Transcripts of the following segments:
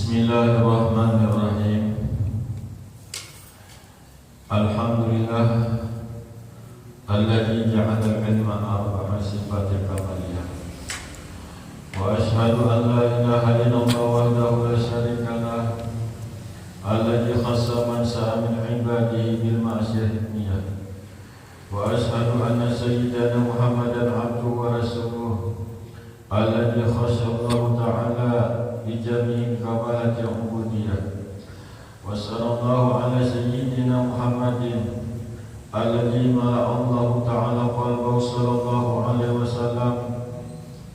Bismillahirrahmanirrahim. Alhamdulillah alladzi ja'ala al-ilma arba'a sifatin kamaliyah. Wa ashhadu an la ilaha illallah wahdahu la syarika lah, alladzi khassa man sa'a min ibadihi bil ma'siyah. Wa ashhadu anna sayyidana Muhammadan abduhu wa rasuluh, alladzi khassa Allah ta'ala bijami'in kamalati ubudiyah. Wa sallallahu ala sayyidina Muhammadin alladzi ma Allah ta'ala qalbahu sallallahu alaihi wasallam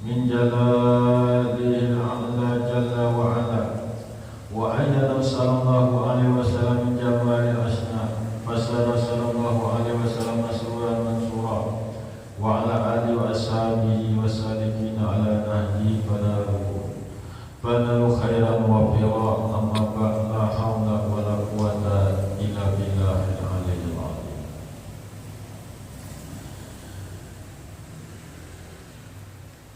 min jalalil a'la jalla wa ala, wa ayyana sallallahu alaihi wasallam min jamalil asna fasara sallallahu alaihi wasallam masruran mansura wa ala alihi wa ashabihi wa salikina ala nahji fanalu khairan wa fira, amma ba'd, la hawla wa la quwwata illa billahil aliyyil azim.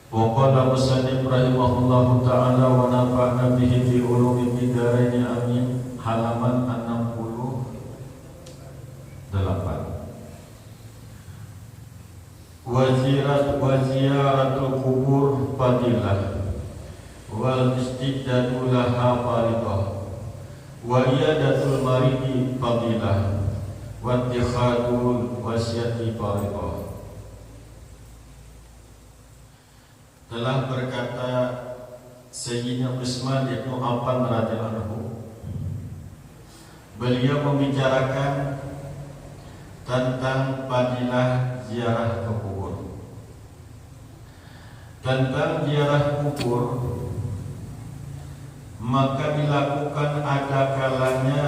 Wa qala musannif rahimahullahu ta'ala wa nafa'na bihi fi ulumi bidaraini amin, halaman 68. Waziratul kubur fadilah wal istidadu laha faridah, wa iyadatul maridi fadilah, wa ittikhadul wasyati faridah. Telah berkata Sayyidina Utsman bin Affan radhiyallahu anhu, beliau membicarakan tentang fadilah ziarah ke kubur. Tentang ziarah kubur, maka dilakukan ada kalanya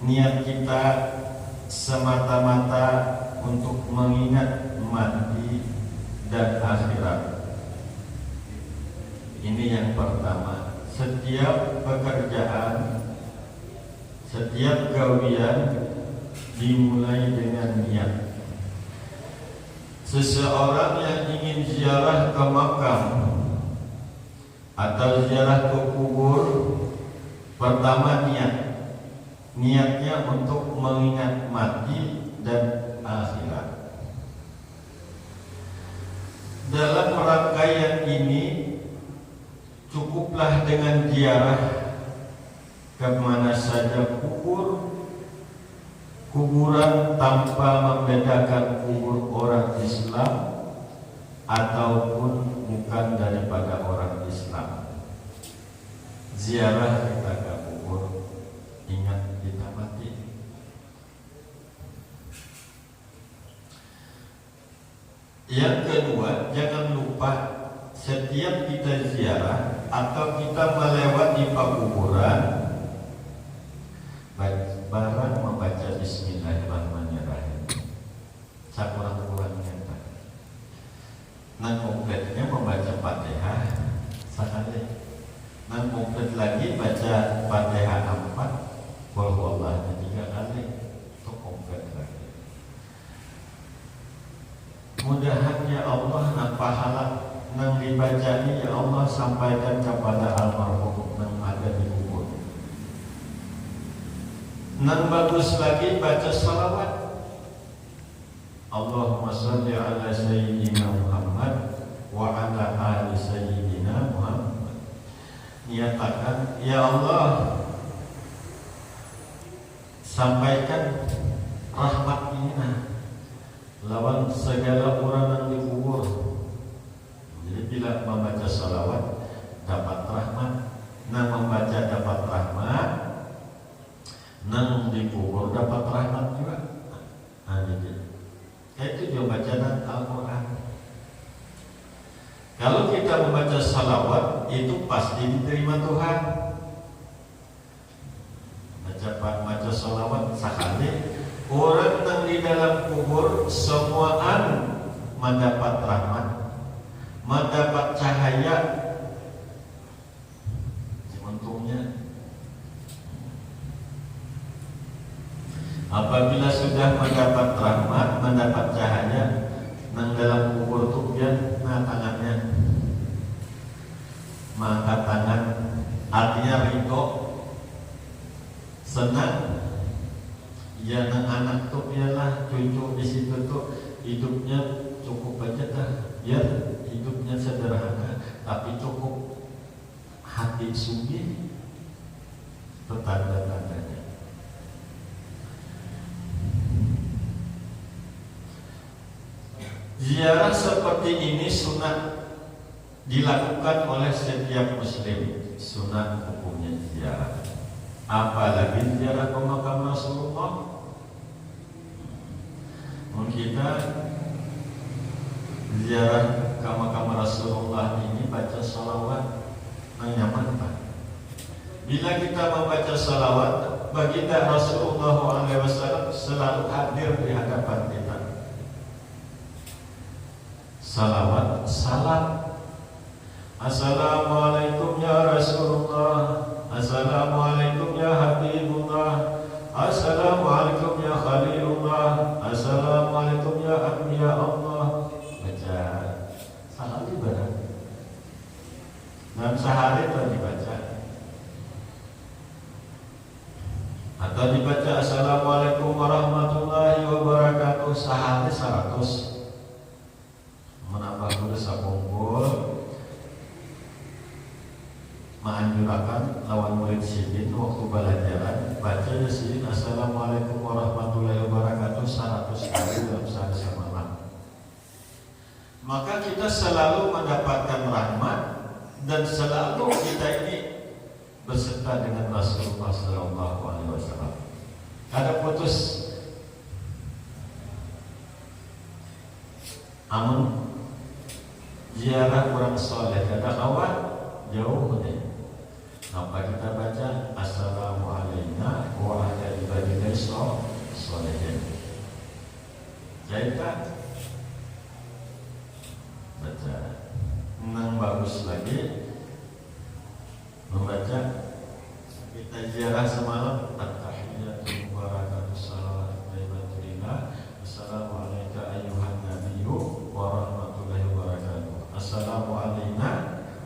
niat kita semata-mata untuk mengingat mati dan akhirat. Ini yang pertama. Setiap pekerjaan, setiap gawian dimulai dengan niat. Seseorang yang ingin ziarah ke makam atau ziarah ke kubur, pertama niatnya untuk mengingat mati dan akhirat. Dalam rangkaian ini cukuplah dengan ziarah kemana saja kuburan tanpa membedakan kubur orang Islam ataupun bukan daripada orang Islam. Ziarah kita ke kubur, ingat kita mati. Yang kedua, jangan lupa setiap kita ziarah atau kita melewati kuburan, barang membaca Bismillahirrahmanirrahim. Sakurang-kurangnya kompletnya membaca Fatihah sekali. Komplet lagi baca Fatihah 4, qul huwallahu 3 kali. Itu komplet lagi. Mudahan ya Allah pahala nang dibacanya ya Allah sampaikan kepada almarhum yang ada di kubur. Nang bagus lagi baca salawat. Allahumma shalli ala sayyidina Muhammad wa ala ali sayyidina Muhammad. Nyatakan, ya Allah, sampaikan rahmat ini lawan segala orang yang dikubur. Jadi bila membaca salawat dapat rahmat, nang membaca dapat rahmat, nang dikubur dapat rahmat juga. Itu juga bacaan Al-Quran. Kalau kita membaca salawat itu pasti diterima Tuhan. Baca salawat sekali, orang yang di dalam kubur semuaan mendapat rahmat, mendapat cahaya. Untungnya apabila sudah mendapat rahmat, mendapat cahaya, nang dalam kubur tuh dia tangannya mengangkat tangan, artinya senang, ya anak tuh ialah cucu di situ tuh hidupnya cukup aja dah, biar hidupnya sederhana tapi cukup hati sugih, petanda-tandanya. Ziarah seperti ini sunat dilakukan oleh setiap muslim, sunat hukumnya ziarah. Apalagi ziarah ke makam Rasulullah. Kita ziarah ke makam Rasulullah ini baca salawat nyaman Pak. Bila kita membaca salawat, baginda Rasulullah SAW selalu hadir di hadapan kita. Salawat, salam. Assalamualaikum ya Rasulullah. Assalamualaikum ya Habibullah. Assalamualaikum ya Khalilullah. Assalamualaikum ya Anbiya Allah. Baca salam ibadah. Dan sehari itu dibaca. Atau dibaca Assalamualaikum warahmatullahi wabarakatuh sehari 100. Menambah dulu sakumpul. Menganjurkan lawan murid sidin waktu belajaran baca sidin Assalamualaikum warahmatullahi wabarakatuh 100 kali dalam sehari semalam. Maka kita selalu mendapatkan rahmat dan selalu kita ini berserta dengan Rasulullah SAW. Ada putus amun ziarah orang soleh ada kawan jauh deh. Apa kita baca Assalamualaikum warahmatullahi wabarakatuh solehin. Jadi kan baca nang bagus lagi membaca kita ziarah semalam at-tahiyyatu mubarakatuh salawatu thayyibatu assalamualaikum ayyuhan nabiyyu warahmatullahi wabarakatuh. Assalamualaikum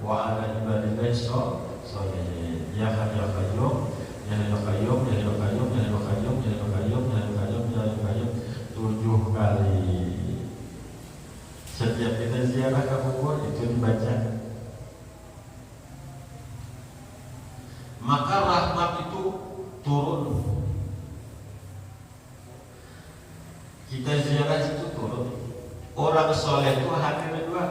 wa ala ibadillahi sholihin. Ya Hayyu ya Qayyum, ya Hayyu ya Qayyum, ya Hayyu ya Qayyum, ya Hayyu ya Qayyum, ya Hayyu ya Qayyum, ya Hayyu ya Qayyum, ya Hayyu ya Qayyum 7 kali. Setiap kita ziarah ke kubur itu dibaca. Maka rahmat itu turun. Kita ziarah itu turun. Orang soleh itu hadir dua.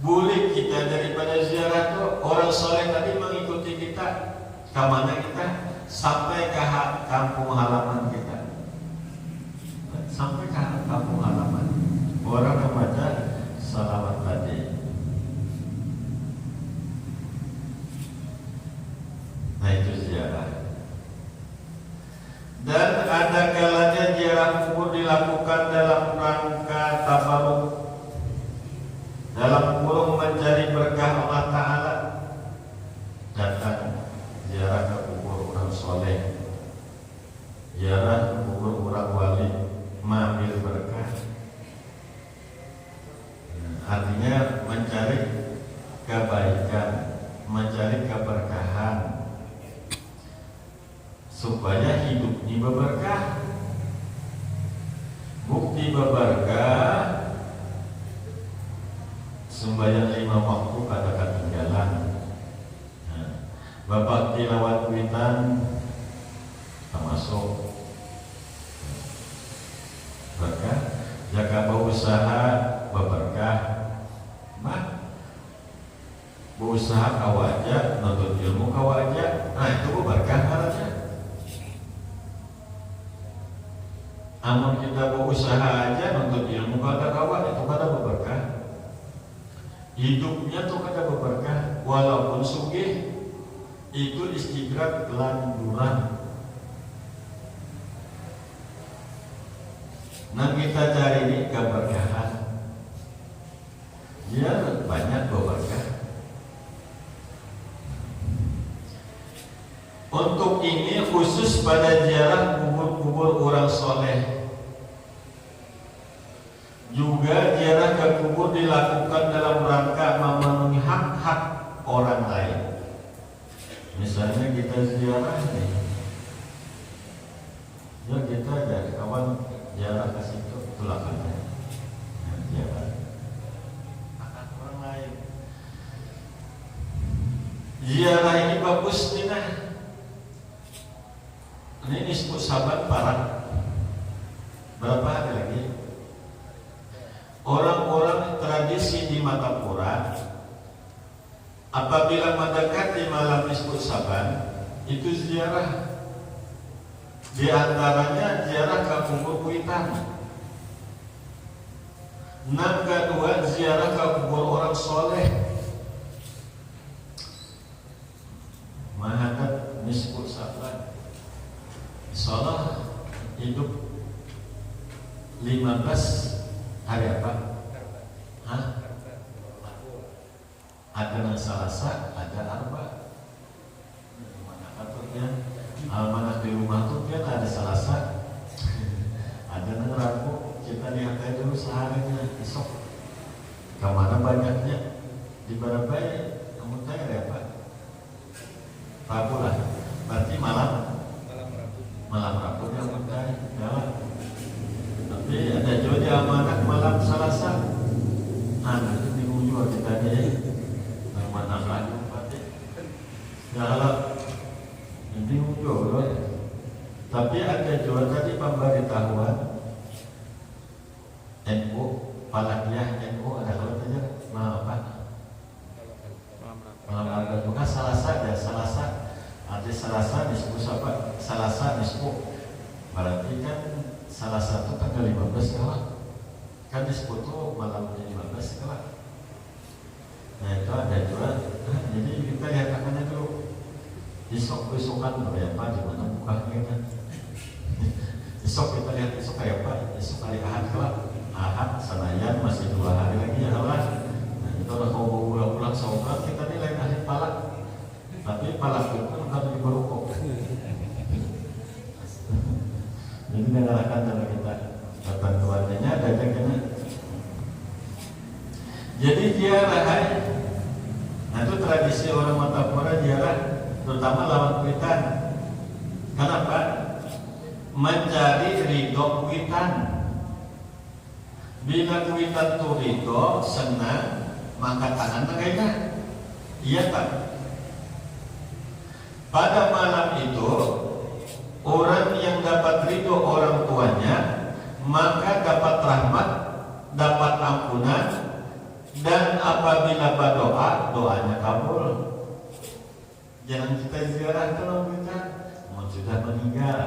Boleh kita daripada ziarah itu orang soleh tadi mengikuti kita kemana kita sampai ke kampung halaman kita, sampai ke kampung halaman orang membaca salawat tadi. Nah itu ziarah. Dan ada kalanya ziarah kubur dilakukan dalam rangka tabaruk, dalam kurung mencari berkah Allah Ta'ala. Datang ziarah ke kubur orang soleh, ziarah ke kubur orang wali, mengambil berkah. Artinya mencari kebaikan, mencari keberkahan supaya hidup ini berberkah. Bukti berberkah sembahyang 5 waktu kada ketinggalan. Bapak tilawat witan termasuk berkah. Jaga berusaha berberkah. Berusaha kawaja, nonton ilmu kawaja, nah itu berberkah karena. Amun kita berusaha aja nonton ilmu kada kawan itu kada berberkah. Hidupnya tuh kada berberkah, walaupun sugih itu istighraq kelanjuran. Nah kita cari ini keberkahan, ya banyak berberkah. Untuk ini khusus pada ziarah kubur-kubur orang soleh. Juga ziarah ke kubur dilakukan dalam rangka memenuhi hak-hak orang lain. Misalnya kita ziarah nih, Ziarah ini bagus nih nah. Ini disebut sahabat para. Berapa hari lagi? Orang-orang tradisi di Matapura apabila mendekati malam disebut Saban itu ziarah. Di antaranya ziarah ke kubur Kuitang. Yang kedua ziarah ke kubur orang soleh. Mahadat disebut Saban. Insyaallah hidup 15 hari apa? Hah? Ada yang Salasa, ada Arba. Mana katanya? Amanah di rumah tuh kan ada Salasa, ada yang Rabu. Kita lihat aja dulu seharinya esok. Kemana banyaknya? Di Barabai, kamu tanya ada apa? Rabu lah. Berarti malam Rabu yang berkali jalan. Tapi ada juga di amanah malam Salasa. Itu bingung juga kita nih. Amanah Rabu berarti. Jalan. Bingung juga. Tapi ada juga tadi pemberitahuan NU, Falakiyah NU ada kalau saja malam apa? Malam Rabu bukan Salasa ya, Salasa. Arti Salasa disebut apa? Salasa disebut berarti kan salah satu tanggal 15 kalah. Kan disebut tuh malam 15 kalah. Nah itu ada juga. Jadi kita lihat akannya dulu. Besok-besokan berapa di mana bukanya kan? Besok kita lihat besok kayak apa? Besok hari Ahad kalah. Ahad Senayan masih 2 hari lagi ya kalah. Nah itu udah mau pulang saurat kita nilai hari palak. Tapi palak itu kan harus diberukuk. Jadi mengalahkan kalau kita bantuannya ada jadinya. Jadi ziarah, nah itu tradisi orang Matapura ziarah, terutama lawan Kuitang. Kenapa? Mencari ridho Kuitang. Bila Kuitang itu ridho, senang, maka tangan kayaknya. Iya tak? Pada malam itu orang yang dapat ridho orang tuanya maka dapat rahmat, dapat ampunan, dan apabila berdoa doanya kabul. Jangan kita ziarah kalau kita mau sudah meninggal,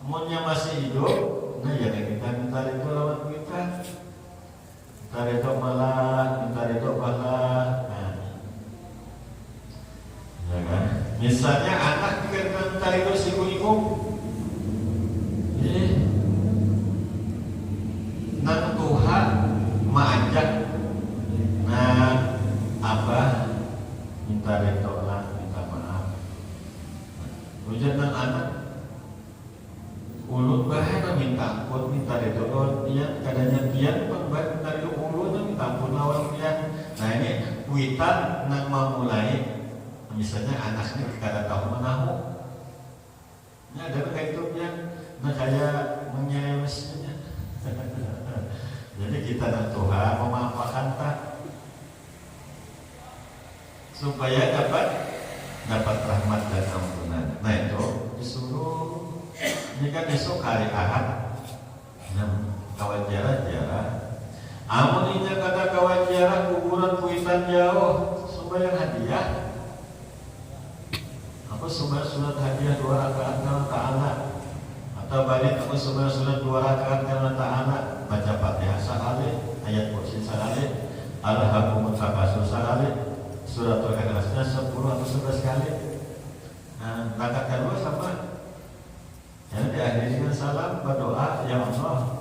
maunya masih hidup, nah ya kita minta ridho lawan kita, minta ridho malah, minta ridho malah. Ya kan? Misalnya anak kita minta ridho si ibu, nang Tuhan mengajak, nah apa minta ridho lah, minta maaf. Ujian nang anak, ulut bahaya minta ampun, minta ridho dia, kadangnya dia pembaik minta ridho ulutnya minta ampun lawan dia. Nah ini Kuitang nang memulai. Misalnya anaknya kada tahu menahu, ini ada kayak itu dia, nah kayak menyelewesnya. Jadi kita dan Tuhan memaafkan tak, supaya dapat rahmat dan ampunan. Nah itu disuruh. Ini kan besok hari Ahad, kawan jarah. Amun ini kata kawan jarah kuburan Kuitang jauh, supaya hadiah. Aku surat hadiah 2 rakaat karena ta'ala, atau balik aku surat 2 rakaat karena ta'ala, baca Fatihah sekali, ayat kursi sekali, Al-Hakumut Takasur sekali, surat Al-Ikhlasnya 10 atau 11 kali. Nah, rakaat kedua sama. Jadi diakhiri dengan salam, berdoa, ya Allah,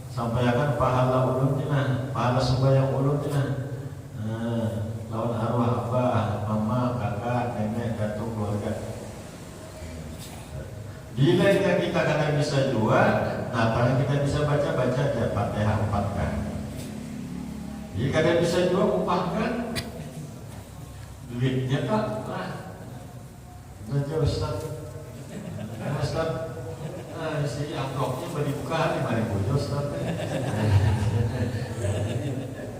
sampaikan pahala ulumnya, pahala sembahyang ulumnya. Lawan arwah abah, mama, kakak, nenek, datuk, keluarga. Bila kita kadang bisa jual, nah paling kita bisa baca aja Fatihah 4 kan. Jadi kadang bisa jual 4 kan. Duitnya tak lah. Baca Ustaz. Ustaz, si amplopnya baru dibuka 5.000 Ustaz.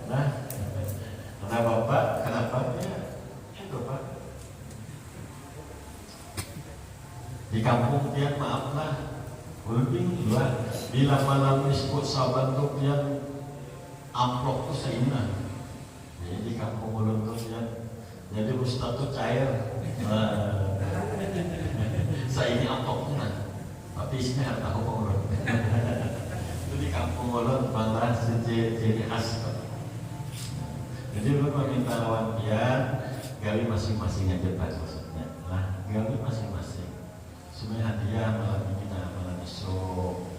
Nah, kenapa Pak? Kenapa ya? Itu Pak. Di kampung pian maaflah, ulping dua bila malam disebut saban tuh pian amplop tuh seina. Jadi di kampung ulun tuh pian, jadi ustaz tuh cair. Saya ini amplopnya, tapi isinya harta hukum ulun. Itu di kampung ulun malah ciri khas. Jadi ulun meminta lawan pian, gawi masing-masing aja Pak maksudnya. Nah, gawi masing-masing. Sebenarnya hadiah malam ini malam esok.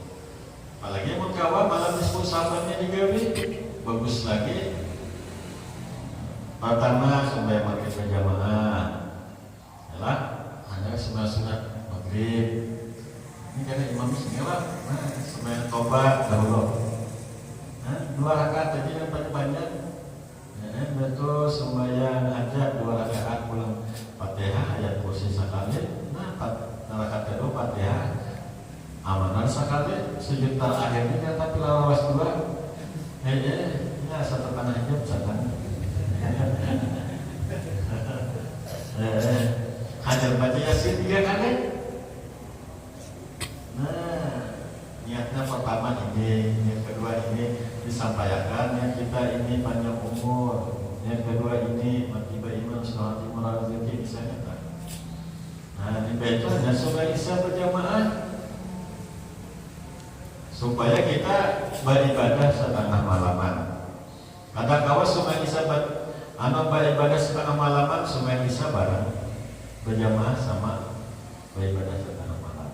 Apalagi mau kawan malam esok sahabatnya digawi, bagus lagi. Pertama supaya maghrib berjamaah, yalah, hanya sunat maghrib. Ini karena imam sendiri, supaya tobat dahulu. 2 rakaat aja yang paling banyak. Betul sembahyang hajat 2 rakaat pulang Fatihah ayat kursi sekali. Nah, rakaat kedua Fatihah amanan sekali. Sujud terakhirnya tapi lawas 2. Ya satu tanah hijab satan. Hajar baca Yasin 3 kali. Nah, niatnya pertama ini, yang kedua ini disampaikan, yang kita ini panjang umur, yang kedua ini matiba iman sholat imran rezeki bisa kata. Nah, dibaca dan supaya bisa berjamaah, supaya kita beribadah setengah malaman. Kadang kawas supaya bisa beribadah setengah malaman, supaya bisa bareng berjamaah sama beribadah setengah malam.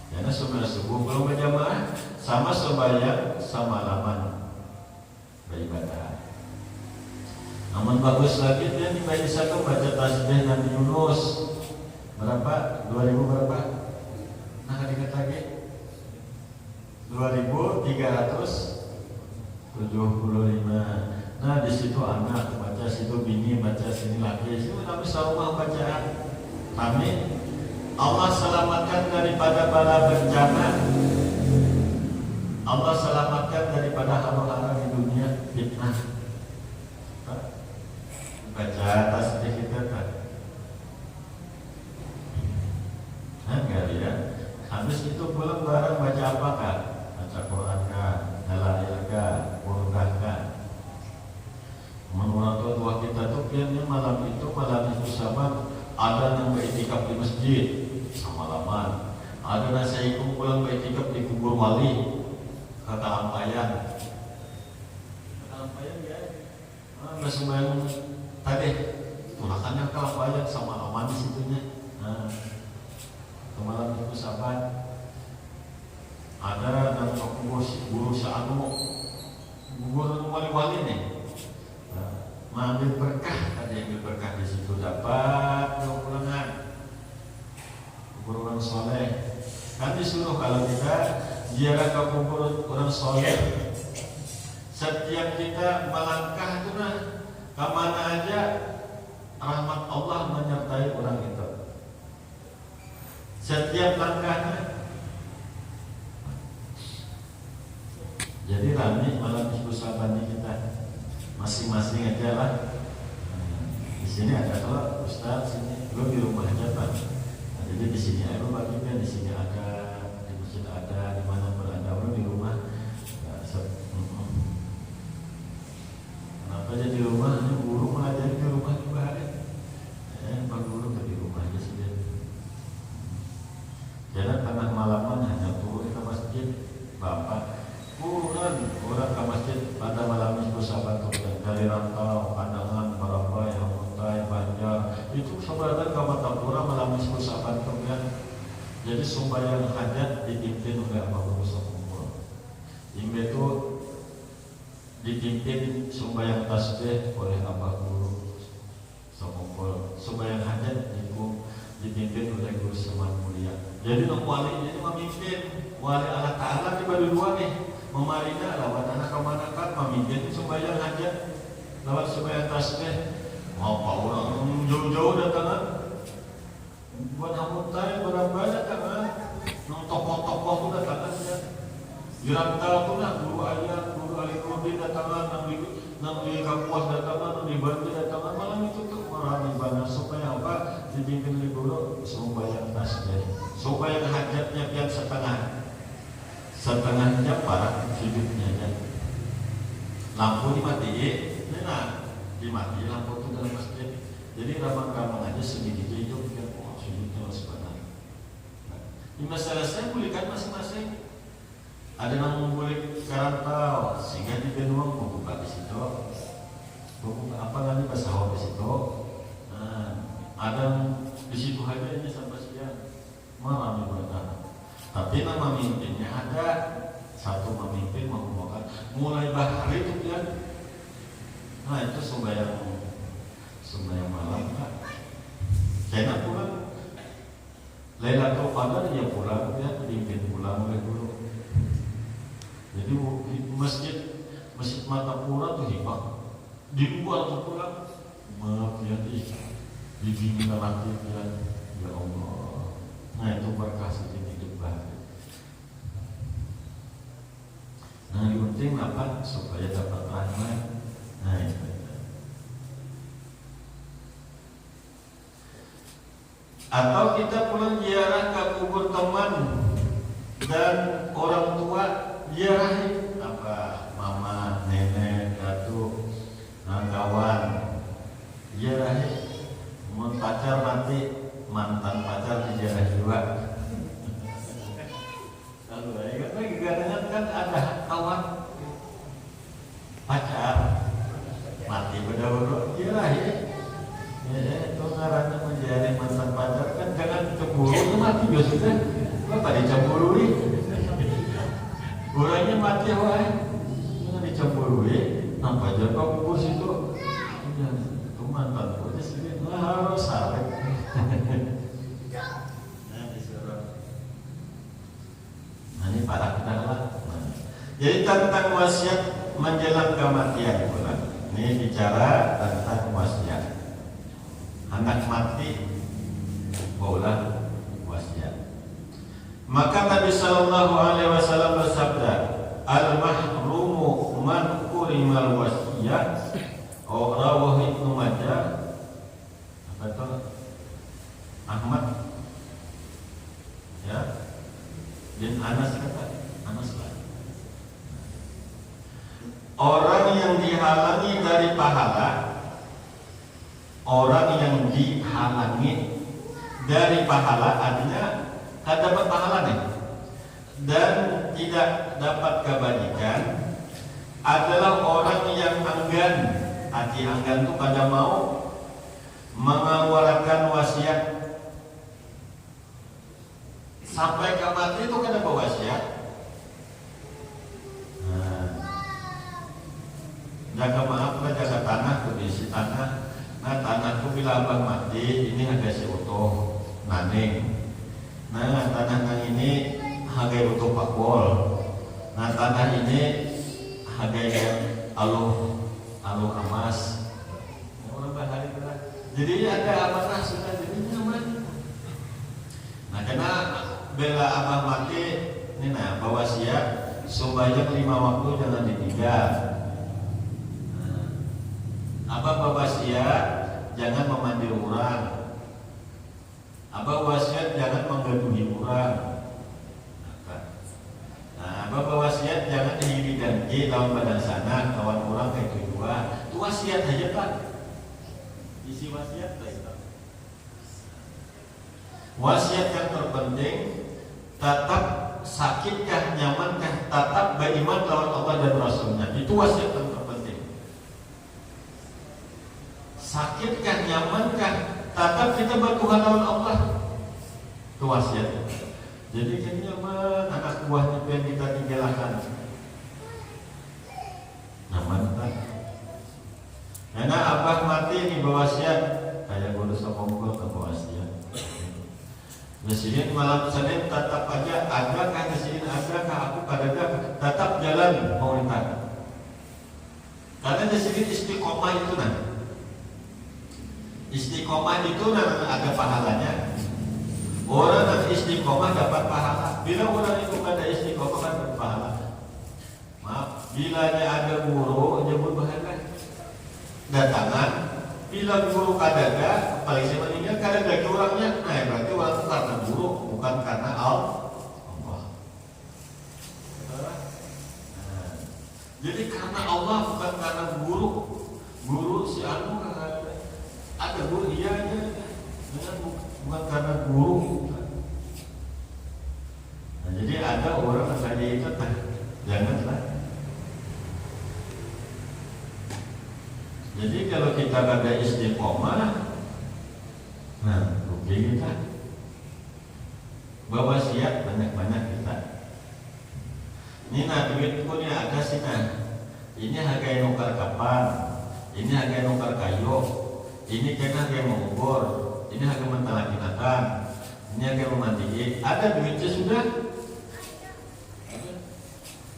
Karena sembahyang subuh belum berjamaah sama sembahyang semalaman beribadah. Namun bagus lagi dia dibaca satu baca tasbih Nabi Yunus berapa? 2000 berapa? Nah dikit lagi 2375. Nah di situ anak baca, situ bini baca, sini laki, situ Nabi sama bacaan. Kami Allah selamatkan daripada bala bencana. Allah selamatkan daripada hara-hara di dunia, fitnah. Baca tasbih kita kan. Enggak ya. Habis itu pulang bareng baca apa kan? Baca Quran kan, dalail kan, burdah kan. Menurut tua kita tuh biasanya malam itu sama ada yang beriktikaf di masjid semalaman, ada yang saya pulang beriktikaf di kubur wali kata Ampayan ya, nggak sembahyang tadi tulakannya ke Ampayan sama aman di situnya. Nah, malam itu sahabat ada yang guru seanu guru wali-wali nih. Mengambil berkah, ada yang ambil berkah di situ dapat pulangan kubur orang soleh. Kan disuruh kalau kita ziarah ke kubur orang soleh, setiap kita melangkah itu nah kemana aja rahmat Allah menyertai orang itu. Setiap langkahnya. Jadi rame malam minggu sahabatnya kita. Masing-masing aja lah. Di sini ada kalau Ustaz sini, lo di rumah aja Pak. Nah, jadi di sini ada bagian, di sini ada, di masjid ada, di mana berada lo di rumah. Kenapa aja di rumah? Ini guru mengajari di rumah juga ada. Pak guru di rumah aja sendiri. Jangan tengah malaman hanya turun ke masjid, Bapak. Orang ke masjid pada malam minggu sahabat dari rantau, Pandangan, Baraba, yang Muntai, Banjar itu sebenarnya kawan Tapura malam minggu sahabat kemudian. Jadi sembahyang hajat dipimpin oleh Abah Guru Sokumpul. Imbe itu dipimpin sembahyang tasbih oleh Abah Guru Sokumpul. Sembahyang hajat dipimpin oleh Guru Seman Mulia. Jadi wali ini memimpin wali Allah Ta'ala di dua nih. Memarina lawat anak kemanakan memimpin sembahyang hajat lewat sembahyang tasbih. Mau orang jauh-jauh datangan buat hamutai berapa datangan nong tokoh-tokoh tu datangan ya. Dirantau tu nak guru ayat, guru alikudi datangan, nang di Kapuas datangan, nang di Banti datangan. Malam itu tuh marah ibadah supaya apa? Dipimpin oleh guru sembahyang tasbih. supaya hajatnya biar setengah jam para sujudnya aja. Lampu dimatiin, dimati lampu itu dalam masjid. Jadi ramang-ramang aja segitu itu biar sujudnya sebentar. Di masalah saya pulihkan masing-masing. Ada yang boleh karantau sehingga di benua mau buka di situ. Apa lagi bahasa Jawa di situ? Ada di situ aja ini sampai siang. Malam ibadah. Tapi nama memimpinnya ada satu pemimpin mengumumkan mulai bahari itu kan. Nah itu sembahyang malam kan. Saya pulang. Lailatul Qadar ya pulang, ya pimpin pulang oleh guru. Jadi masjid Martapura tuh hibah. Di luar tuh pulang, maaf ya dibimbing lagi ya Allah. Nah itu berkah sedikit hidup bahagia. Nah yang penting apa? Supaya dapat rahmat. Nah itu. Atau kita pulang ziarah ke kubur teman dan orang tua, ziarahin apa mama, nenek, datuk, kawan, ziarahin. Mau pacar nanti mantan pacar diziarah juga. Kalau lagi kadang kan ada kawan pacar mati berdua ziarahin. Itu ngarannya menjadi mantan pacar kan jangan cemburu itu mati biasanya. Apa dicemburui? Orangnya mati wae. Jangan dicemburui. Nampak aja kau kubur situ. Itu mantan aja sini harus saleh. Nah disuruh. Nah ini para kita lah. Jadi tentang wasiat menjelang kematian pula. Ini bicara tentang wasiat. Anak mati boleh wasiat. Maka Nabi sallallahu alaihi wasallam bersabda, al-mahrumu man kurimal wasiyat. Rawahu Ibnu Majah. Apa itu? Ahmad. Ya. Dan Anas kata, Anas lah. Orang yang dihalangi dari pahala, orang yang dihalangi dari pahala artinya tak dapat pahala nih dan tidak dapat kebajikan adalah orang yang enggan, hati enggan itu pada mau mengeluarkan wasiat sampai ke mati itu kan ada wasiat. Jaga maaf lah, jaga tanah, kondisi tanah. Nah tanahku bila abang mati ini harga si utuh naning. Nah tanah yang ini harga utuh pakbol. Nah tanah ini harga yang aluh emas. Orang bahari berat. Jadi ada amanah sudah jadi nyaman. Nah karena bila abang mati ini bawa wasiat supaya 5 waktu jangan ditinggal. Abah wasiat jangan memanggil orang. Abah wasiat jangan menggaduhi orang. Nah, abah wasiat jangan dihiri janji lawan badan sana kawan orang kayak kedua. Itu wasiat aja kan. Isi wasiat lah. Wasiat yang terpenting tetap sakitkah, nyamankah, tetap beriman lawan Allah dan Rasulnya. Itu wasiat yang terpenting. Sakitkah, nyamankah, tetap kita bertuhan lawan Allah. Itu wasiat. Jadi kan nyaman, anak buahnya yang kita tinggalkan. Nyaman kan? Karena abah mati di bawah wasiat, kayak guru sokongkol ke bawah wasiat. Nasihin malam Senin tetap aja adakah nasihin adakah aku kadang tetap jalan pemerintah. Karena nasihin istiqomah itu nanti. Istiqomah itu ada pahalanya. Orang yang istiqomah dapat pahala. Bila orang itu ada istiqomah kan dapat pahala. Maaf, bila ada guru nyebut bahagia datangan. Bila guru kadaga, paling saya meninggal kadaga orangnya. Nah berarti orang itu karena guru bukan karena karena guru si anu ada guru iya aja, bukan karena guru. Nah, jadi ada orang saja itu janganlah. Jadi kalau kita ada istiqomah, nah rugi kita. Bawa siap banyak-banyak kita. Ini duit punya ada sih nah. Ini harga nukar kapan, ini harga nukar kayu, ini kena harga mengukur, ini harga mentalakinakan, ini harga memandiin. Ada duitnya sudah.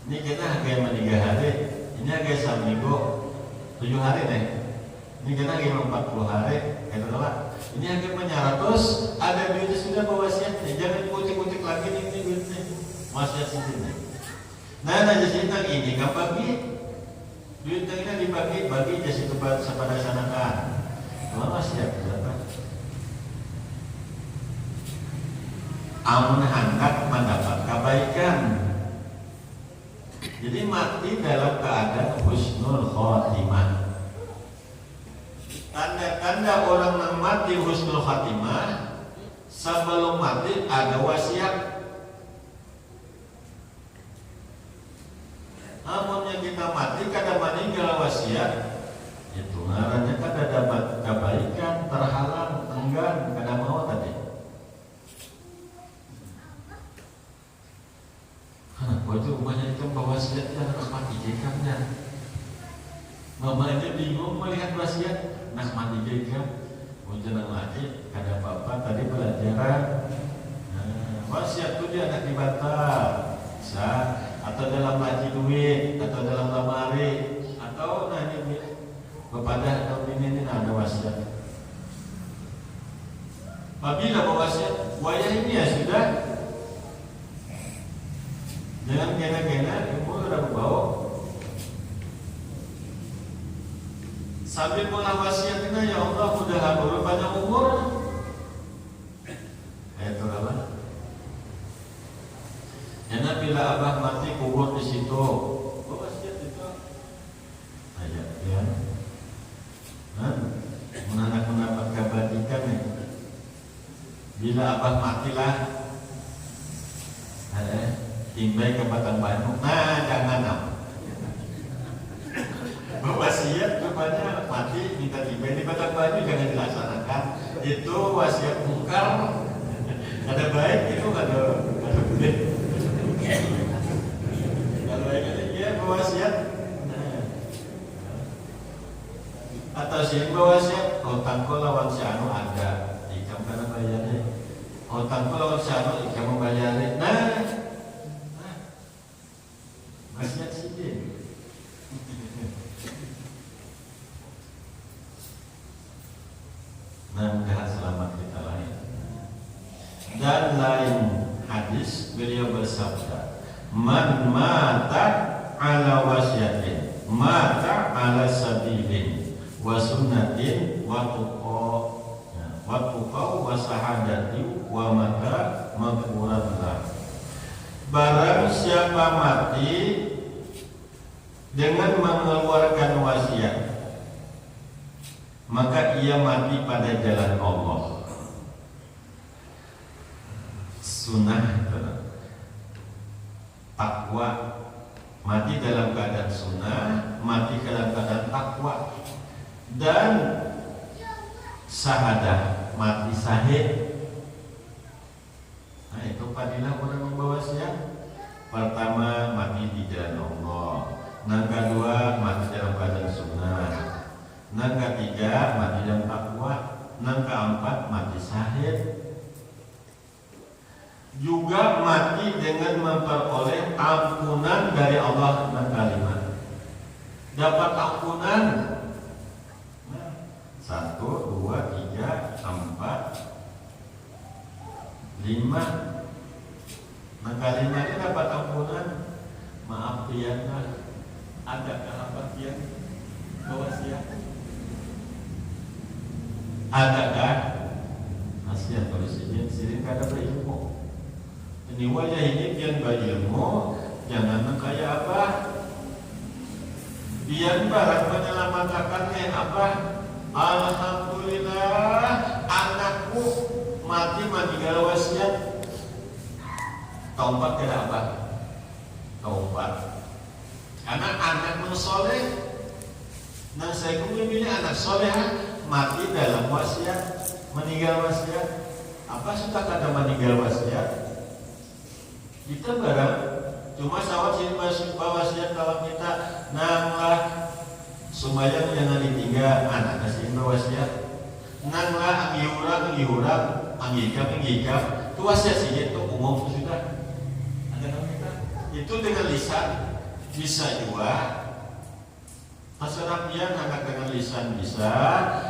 Ini kena harga 3 hari, ini harga seminggu, 7 hari nih. Ini kena harga 40 hari, kata tolak. Ini harga 100, ada duitnya sudah bawa siapnya. Jangan kucik-kucik lagi ini duitnya, masih sini. Nah, jadi ini kan bagi. Duit kita dibagi jadi kepada sanakan. Mama siap berapa? Amun hendak mendapat kebaikan. Jadi mati dalam keadaan husnul khotimah. Tanda-tanda orang yang mati husnul khotimah, sebelum mati ada wasiat. Amunnya kita mati kada meninggal wasiat, itu ngarannya kada dapat kebaikan, terhalang, enggan, kada mau tadi. Anak itu rumahnya itu bawa wasiatnya, anak mati jekamnya. Mamanya bingung melihat wasiat, anak mati jekam, muncul mati, kada apa-apa tadi pelajaran. Nah, wasiat itu dia anak dibatal, sah. Atau dalam laci duit, atau dalam lemari, atau nanya kepada atau ini ada wasiat. Apabila berwasiat, wayah ini ya sudah. Jangan kena-kena, umur udah berbawa. Sambil mengolah wasiatnya, ya Allah mudah berpanjang umur. Itu apa? Karena bila abah mati kubur di situ, wasiat itu, aja ya. Anak mendapat kebaikan nih. Bila abah matilah, timbai ke Batang Banyu. Nah jangan wasiat kepada mati minta timbai di Batang Banyu jangan dilaksanakan. Itu wasiat mungkar. Ada baik itu ada baik. Kalau dia berwasiat atau si berwasiat hutangku lawan si anu ada ikam kana bayarnya hutangku lawan si anu ikam membayarnya wasiat sih nah mudah selamat kita lain dan lain hadis beliau bersabda, man mata ala wasiatin, mata ala sabilin, wa sunnatin, wa tuqa, wa sahadati, wa mata maghfuratlah. Barang siapa mati dengan mengeluarkan wasiat, maka ia mati pada jalan Allah. Sunnah takwa, mati dalam keadaan sunnah, mati dalam keadaan takwa, dan syahadah, mati syahid. Nah itu fadilah orang membawa wasiat. Pertama mati di jalan Allah, yang kedua mati dalam keadaan sunnah, yang ketiga mati dalam takwa, yang keempat mati syahid. Juga mati dengan memperoleh ampunan dari Allah dan kalimat. Dapat ampunan 1, 2, 3, 4, 5. Nah kalimatnya dapat ampunan. Maaf pianna, adakah apa pian wasiat? Adakah? Nasihat polisinya sering kada berilmu. Ini wajah ini yang berilmu, jangan kayak apa? Biar barat menyelamatkannya apa? Alhamdulillah anakku mati meninggal wasiat. Taubat tidak apa? Taubat. Karena anak soleh. Nah saya memilih anak soleh mati dalam wasiat, meninggal wasiat. Apa sudah kata meninggal wasiat? Kita barang cuma sawat sini masuk wasiat kalau kita nanglah supaya jangan ditinggal anak kasih wasiat. Nanglah anggikam itu wasiat sih itu umum sudah. Ada kita itu dengan lisan bisa juga. Terserah dia angkat dengan lisan bisa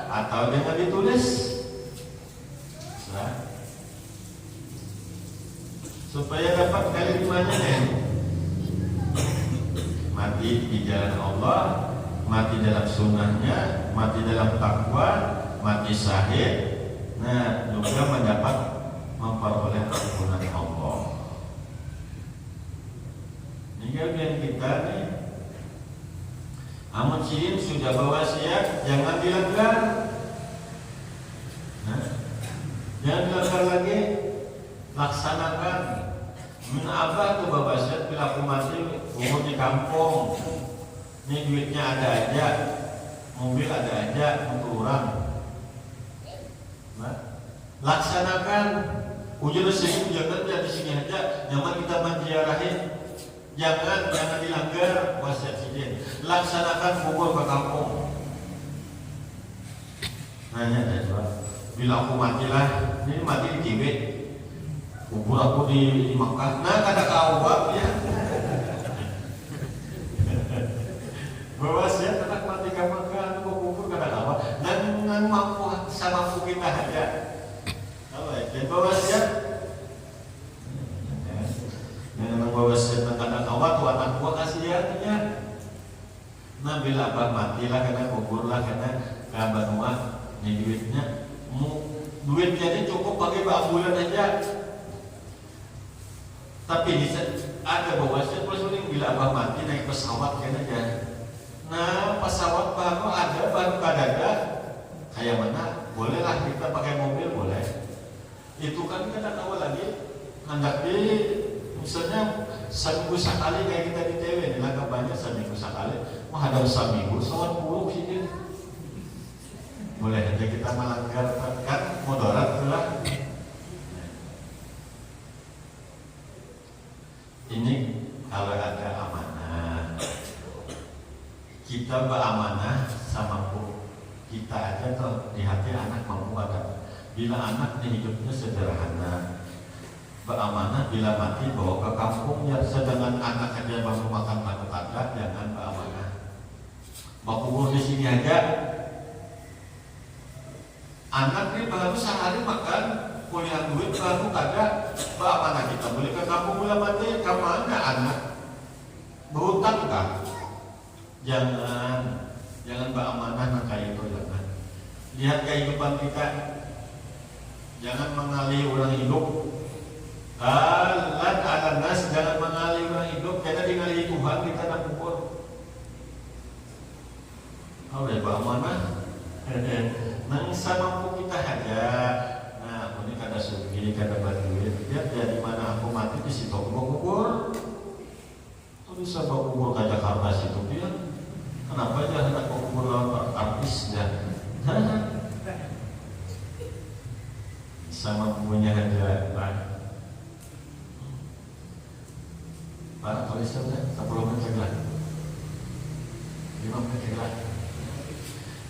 atau dengan ditulis bisa. Supaya dapat kalimahnya mati di jalan Allah, mati dalam sunnahnya, mati dalam takwa, mati syahid. Nah juga mendapat memperoleh ampunan Allah. Tinggal biar kita nih amun cirim sudah berwasiat jangan dilanggar. Jangan dilanggar lagi, laksanakan. Abah tuh berwasiat bila aku mati umur di kampung, ini duitnya ada aja, mobil ada aja untuk orang. Laksanakan. Ujian sini jangan di sini aja, jangan kita menziarahin. Jangan dilanggar wasiat sidin. Laksanakan kubur ke kampung. Nanya deh coba. Bila aku matilah, ini mati di Tibet. Kubur aku di Makkah. Nah kata kau ya. Berwasiat anak mati ke Makkah, aku kubur kata kau. Dan mampu sama kita aja. Kalau ya, berwasiat. Yang berwasiat tentang awat tuh anak gua kasihannya. Nah bila abah matilah karena kuburlah karena kabar rumah nih duitnya duitnya cukup pakai bulan aja. Tapi ada berwasiat boleh bila abah mati naik pesawat kan aja. Nah pesawat baru ada baru kadada kayak mana bolehlah kita pakai mobil boleh. Itu kan kita tahu lagi hendak di misalnya seminggu sekali kayak kita di TV nih lah banyak seminggu sekali mau ada seminggu soal buruk sih boleh aja kita melanggar kan mudarat lah. Ini kalau ada amanah kita beramanah sama kita aja tuh di hati anak mampu ada bila anak hidupnya sederhana beramanah bila mati bawa ke kampungnya sedangkan anak aja baru makan batu kata jangan beramanah bakubur di sini aja anak ini baru sehari makan kuliah duit baru kagak beramanah kita boleh ke kampung bila mati kemana anak berhutang kah jangan beramanah nah kayak itu jangan lihat kehidupan kita jangan mengalih orang hidup. Alat ala nas jangan mengalih orang hidup karena dialih Tuhan kita nak pukul. Kalau ya mana? Nang mampu kita aja. Nah, ini kada sugi, kada berduit. Lihat dari mana aku mati di situ aku kubur. Tuh bisa bawa kubur ke Jakarta situ dia. Kenapa aja hendak kubur lawan artis dah? Sama punya aja, Pak. Pak, tulis saja 10 menit lagi. 5 menit lagi.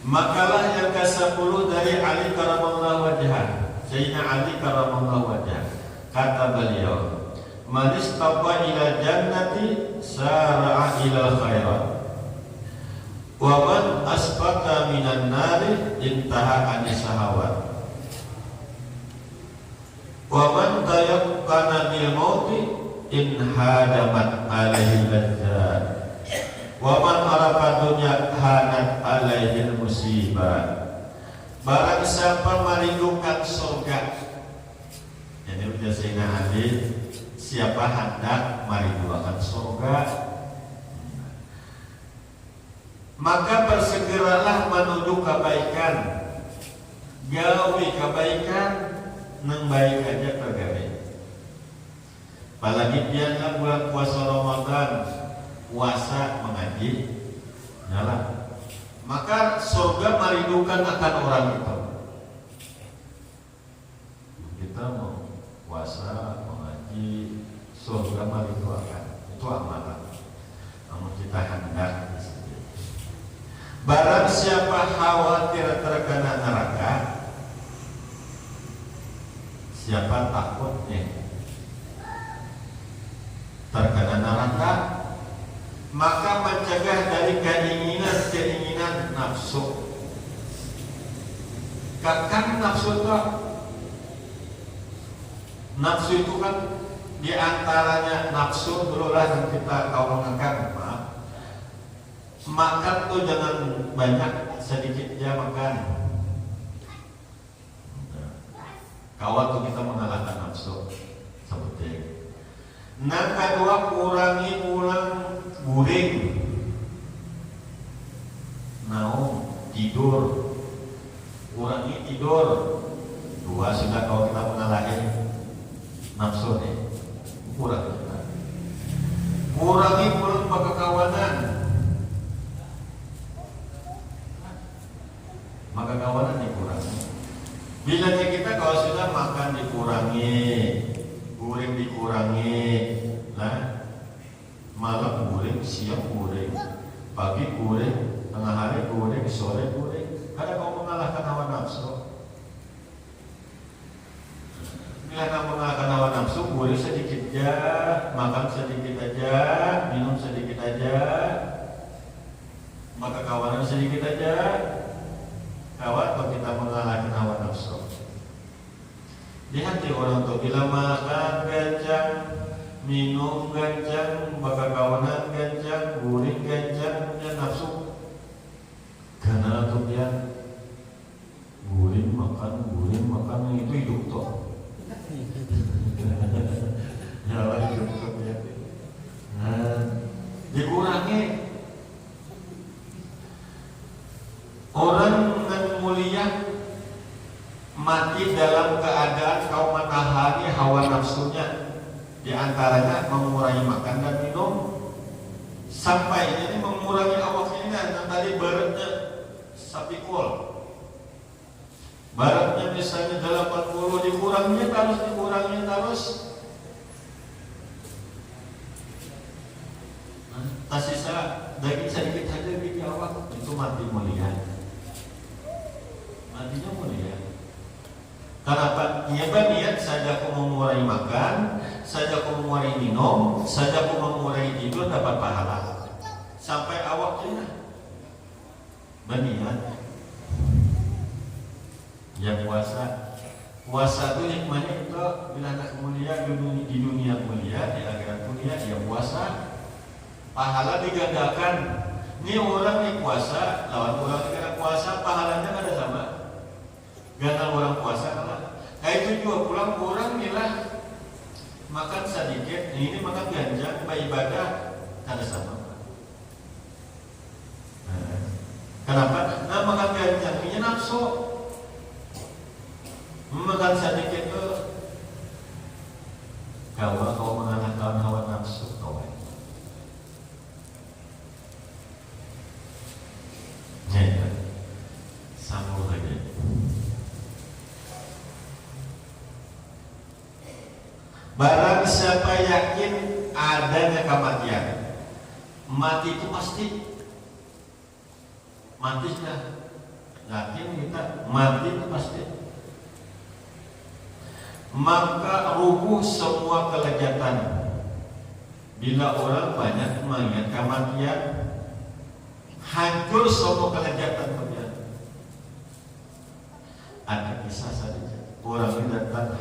Makalah yang ke-10 dari Ali karamallahu wajhah. Sayyidina Ali karamallahu wajhah. Kata beliau, "Man istaqa ila jannati sara'a ila khairat. Wa man asbaqa minan nari intaha an syahawat. Wa man tayaqqana bil mauti in hadamat alaihi ladzat wa man arafa dunya hanat alaihi musibah." Barang siapa merindukan surga, jadi udah Sayyidina Ali, siapa hendak merindukan surga maka bersegeralah menuju kebaikan, gawe kebaikan, nang baik aja tergawe. Apalagi biarlah bulan puasa Ramadan, puasa mengaji, nyala, maka surga merindukan akan orang itu. Kita mau puasa, mengaji, surga merindukan, itu amalan. Namun kita hendak. Barang siapa khawatir terkena neraka, siapa takutnya terkena neraka, maka mencegah dari keinginan nafsu. Kan nafsu itu kan diantaranya nafsu dululah yang kita kawangan. Makan tuh jangan banyak, sedikit aja makan. Kawan tuh kita mengalahkan nafsu seperti. Nah, kedua kurangi ulang guring, tidur, kurangi tidur. Dua sudah kalau kita mengalahkan nafsu nih, kurangi ulang perkawanan. Maka kawanan dikurangi. Bilangnya kita kalau sudah makan dikurangi, guring dikurangi, nah malam guring, siang guring, pagi guring, tengah hari guring, sore guring. Karena kau mengalahkan hawa nafsu. Bila kau mengalahkan hawa nafsu, guring sedikit aja, makan sedikit aja, minum sedikit aja, maka kawanan sedikit aja. Kawan kalau kita mengalahkan hawa nafsu. Di hati orang tuh bila makan gancang, minum gancang, bakal kawanan gancang, guring gancang, dan nafsu. Karena tuh dia guring makan itu hidup tuh. Nyala hidup tuh dia. Nah, dikurangi. Orang yang mulia mati dalam keadaan kau menahani hawa nafsunya, di antaranya mengurangi makan dan minum, sampai ini mengurangi awaknya dan tadi beratnya sapikul. Beratnya misalnya 80 dikurangi terus. Tersisa daging sedikit saja di awak, itu mati mulia. Matinya mulia. Kenapa? Ia berniat saja aku mengurangi makan, saja aku mengurangi minum, saja aku mengurangi tidur dapat pahala. Sampai awaknya berniat. Ya puasa itu nikmatnya itu bila anak mulia di dunia mulia, di akhirat mulia dia puasa, pahala digandakan. Ini orang yang puasa lawan orang yang tidak puasa pahalanya ada sama. Gana orang puasa kalah. Kayak itu juga pulang kurang nilai makan sedikit, ini makan ganjang, beribadah ada sama. Kenapa? Nah makan ganjang ini nafsu, makan sedikit itu kau mengalahkan hawa nafsu kawan. Sambung lagi. Barang siapa yakin adanya kematian, mati itu pasti. Mati sudah yakin kita mati itu pasti. Maka rubuh semua kelejatan. Bila orang banyak mengingat kematian, hancur semua kelejatan dunia. Ada kisah saja. Orang ini datang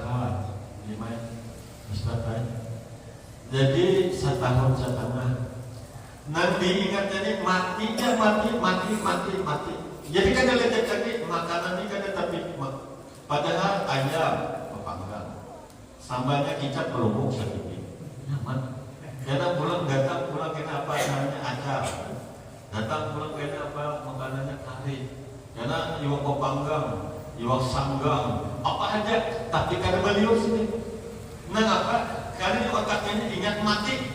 lima Ustaz. Jadi setahun setengah. Nanti ingat jadi mati. Jadi kan ada lecet tadi makanan ini kan tapi padahal ayam pepanggang. Sambalnya kicap berhubung sedikit. Nyaman. Karena pulang datang pulang kita apa namanya acar. Datang pulang kayaknya apa makanannya kari, karena iwak panggang, iwak sanggang, apa aja. Tapi karena beliau sini, nah apa? Karena di otaknya ingat mati,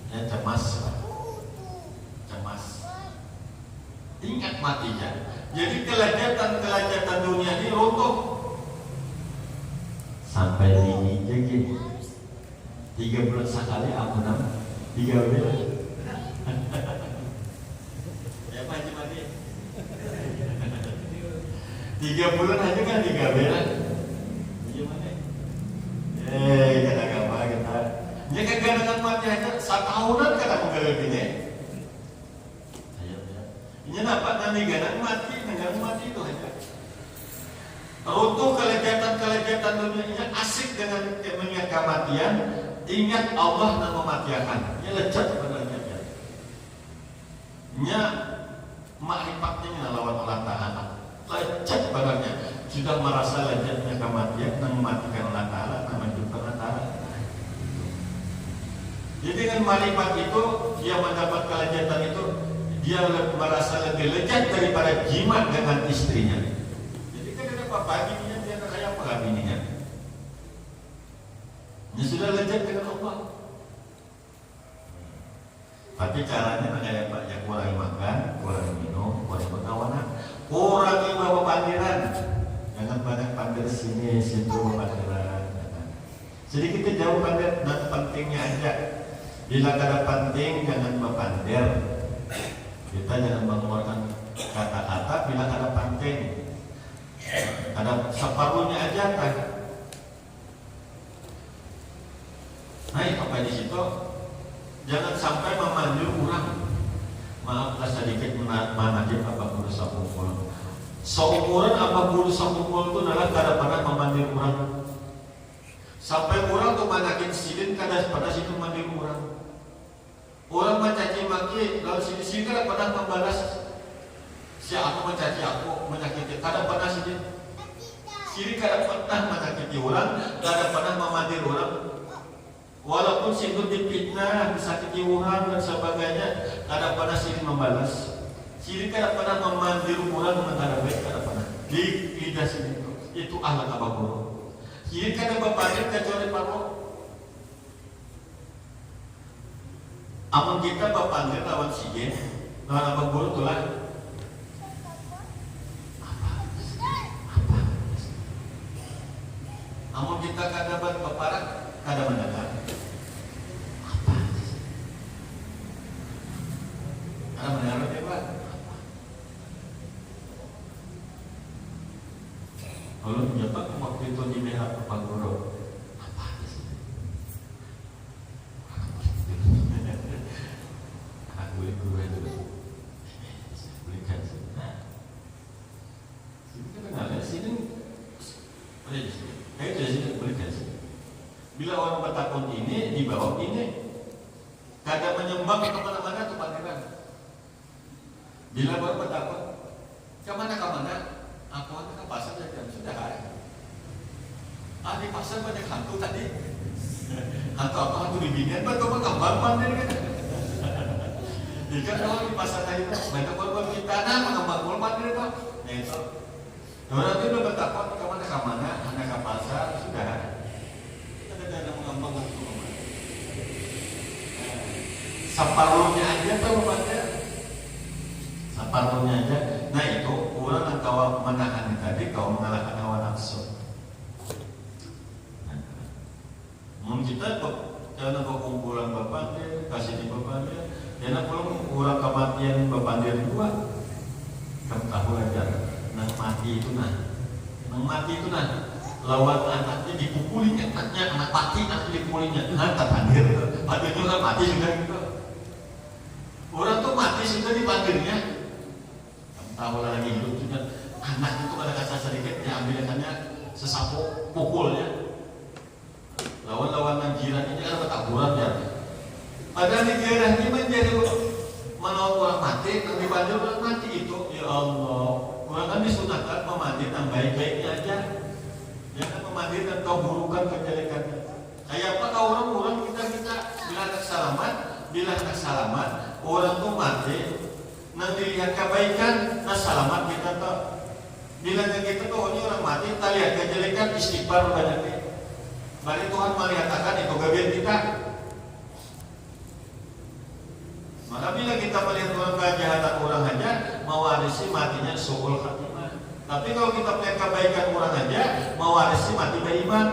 ya cemas, ingat matinya. Jadi kelajatan dunia ini runtuh sampai ini jadi 3 bulan sekali aku 3 bulan. Ya Pak Haji Mati 3 bulan aja kan 3 bulan. Gimana? Kata apa kita? Ya kan mati aja setahunan kata menggelebinya. Ayo ya. Ini dapat nanti ganang mati itu aja. Runtuh kelejatan dunia ini asik dengan mengingat kematian. Ingat Allah dan mematiakan. Ini lezat sebenarnya. Nya makrifatnya lawan Allah Ta'ala. Lezat sebenarnya. Sudah merasa lezatnya kematian dan mematikan Allah Ta'ala, menunjukkan Allah Ta'ala. Jadi dengan makrifat itu dia mendapat kelezatan itu, dia merasa lebih lezat daripada jimat dengan istrinya. Jadi kan ada apa bininya dia kayak apa bininya. Ini sudah lezat dengan Allah. Tapi caranya kayak Pak, ya kurang makan, kurang minum, kurang berkawanan, kurangi bawa pandiran. Jangan banyak pandir sini, situ pandiran. Sedikit jauh pandir dan pentingnya aja. Bila ada penting jangan berpandir. Kita jangan mengeluarkan kata-kata bila ada penting. Ada separuhnya aja kan. Nah, apa di situ? Jangan sampai memanggil orang. Maaflah sedikit menajib apa guru sakupul. Seumuran apa guru sakupul itu adalah kada pernah memanggil orang. Sampai orang tuh manakin silin kada pada situ memanggil orang. Orang mencaci maki lalu sini kada pernah membalas. Si aku mencaci aku menyakiti kada pernah sini. Sini kada pernah menyakiti orang, kada pernah memanggil orang. Walaupun singgung dipitnah, disakiti orang dan sebagainya, kada pernah sini membalas. Sini kada pernah memanggil orang dengan kada baik, kada pernah. Di lidah sini itu ahlak abah guru. Sini kada berpanggil kecuali paru. Amun kita berpanggil lawan sige, lawan abah guru tulah. Amun kita kada berparak, kada mendengar. Ada mendengar ya Pak? Kalau menjabat waktu itu di merah Pak Guru. Apa sih? Aku guru itu. Berikan sih. Sini kan ada sini. Boleh sih. Ayo sini berikan sih. Bila orang bertakun ini di bawah ini, kada menyembah kemana-mana tuh pangeran. Bila baru bertakut, kemana? Aku ke pasar jam sudah hari. Di pasar banyak hantu tadi. Hantu apa? Hantu di binian, betul kembang pandai kan? Jika kalau di pasar tadi banyak korban kita, mengembang pandai pak. Nah itu, orang itu udah bertakut kemana? Anak ke pasar sudah hari. Kita tidak mengembang hantu kemana. Separuhnya aja tuh pandai. Separuhnya aja. Nah itu orang kau menahan tadi, kau mengalahkan hawa nafsu. Mungkin kita jangan berkumpulan berpandir, kasih di berpandir, jangan pulang orang kematian berpandir dua. Kamu tahu aja, nang mati itu nah, lawan anaknya dipukulinya, anak mati dipukulinya, tak pandir, pandir juga mati sudah gitu. Orang tuh mati sudah dipandirnya. Tahu lagi hidup juga anak itu ada kata sedikit diambilkannya sesapu pukulnya lawan jiran ini kan bertaburan ya. Padahal di daerah ini menjadi menolong orang mati, yang dibantu orang mati itu ya Allah. Orang kan disunahkan memandi yang baik-baiknya aja, jangan memandi dan kau burukan kejelekannya. Kayak apa kau orang kita bila ada kesalahan bila nak selamat orang tuh mati nang dilihat kebaikan nah selamat kita tuh bila kita tuh ini orang mati kita lihat kejelekan istighfar banyak balik Tuhan melihat akan itu gabian kita. Maka bila kita melihat orang kejahatan orang aja mewarisi matinya suul khatimah. Tapi kalau kita melihat kebaikan orang aja mewarisi mati beriman.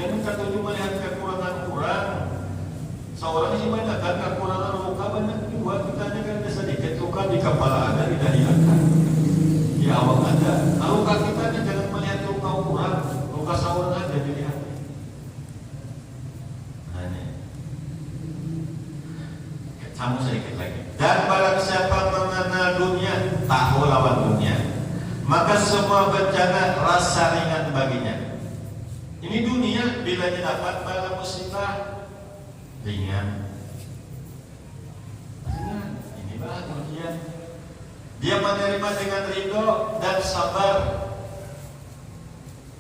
Jangan kita cuma melihat kekurangan orang. Seorang sih banyak kan kekurangan luka banyak juga kita kan ada sedikit luka di kepala ada di dahi ada di awak ada. Nah, luka kita jangan melihat luka orang, luka seorang aja dilihat. Nah ini kamu sedikit lagi. Dan barang siapa mengenal dunia tahu lawan dunia maka semua bencana rasa ringan baginya. Ini dunia bila dia dapat bala musibah ringan. Ini bahan ujian. Dia menerima dengan ridho dan sabar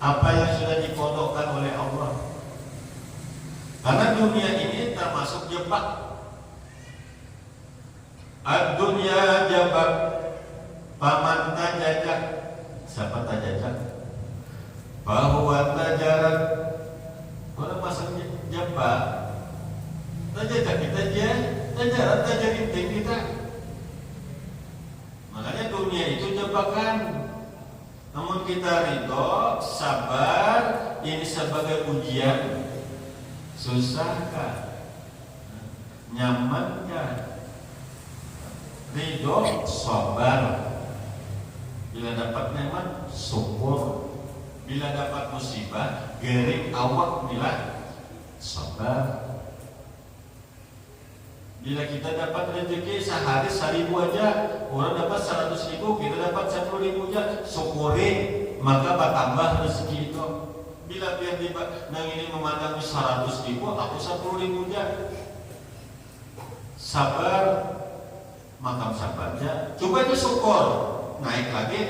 apa yang sudah dikodokkan oleh Allah. Karena dunia ini termasuk jebak. Ad-dunya jabak paman tajajak. Siapa tajajak? Bahwa tajarat orang masuk jebak tajajak kita aja tajarat tajarin kita. Makanya dunia itu jebakan. Namun kita ridho, sabar, ini sebagai ujian. Susahkah? Nyamankah? Ridho, sabar. Bila dapat nikmat, syukur. Bila dapat musibah, gering awak bila sabar. Bila kita dapat rezeki sehari 1.000 aja, orang dapat 100.000, kita dapat 10.000 aja, syukuri, maka bertambah rezeki itu. Bila biar nang ini memandang 100.000, aku 10.000 aja. Sabar, maka sabar aja. Coba itu syukur, naik lagi,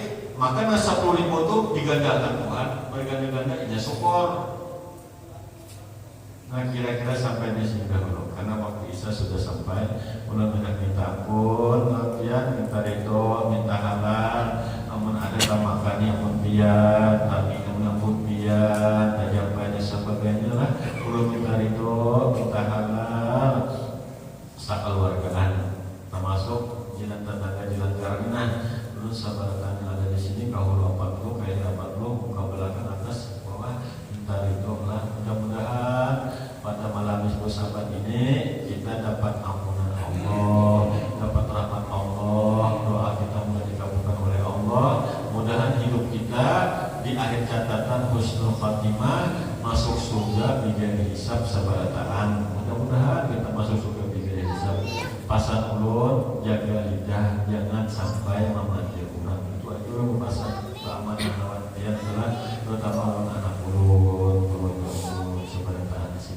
maka 10.000 itu digandakan Tuhan, berganda-ganda ini syukur. Nah kira-kira sampai di sini dahulu karena waktu Isya sudah sampai. Mudah-mudahan minta ampun, maafkan, minta ridho, minta halal. Namun ada tamakan yang membiat, tapi yang pun biat, tajam banyak sebagainya lah. Perlu minta ridho, minta halal, sakeluargaan, termasuk jiran tetangga, jiran karena. Lalu sahabat yang ada di sini kau lompat lu, kayak dapat lu, muka belakang atas bawah, minta ridho lah. Mudah-mudahan pada malam Minggu sahabat ini kita dapat ampunan Allah, dapat rahmat Allah, doa kita mulai dikabulkan oleh Allah. Mudahan hidup kita di akhir catatan husnul khatimah, masuk surga bigani hisab sabarataan. Mudah-mudahan kita masuk surga bigani hisab. Pasan ulun, jaga lidah, jangan sampai memanggil orang. Itu aja orang pasan keamanan lawan dia adalah terutama lawan anak ulun, sebarang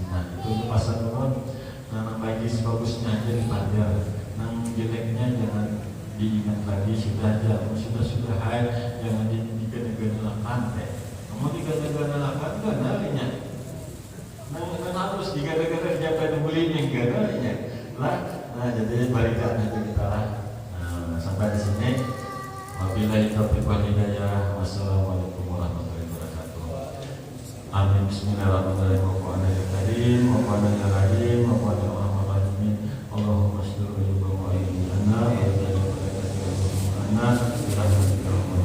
nah itu pasan ulun. Nah bagi sebagusnya aja dipanggil, nang jeleknya jangan diingat lagi, sudah aja, sudah hai, jangan digana-gana teh. Kamu digana-gana kan nalinya. Nah harus digana-gana siapa yang beli yang ganalinya lah. Nah jadi balikan aja kita lah. Nah sampai di sini. Wabillahi taufiq wal hidayah. Wassalamualaikum warahmatullahi wabarakatuh. Amin. Bismillahirrahmanirrahim. Wa qala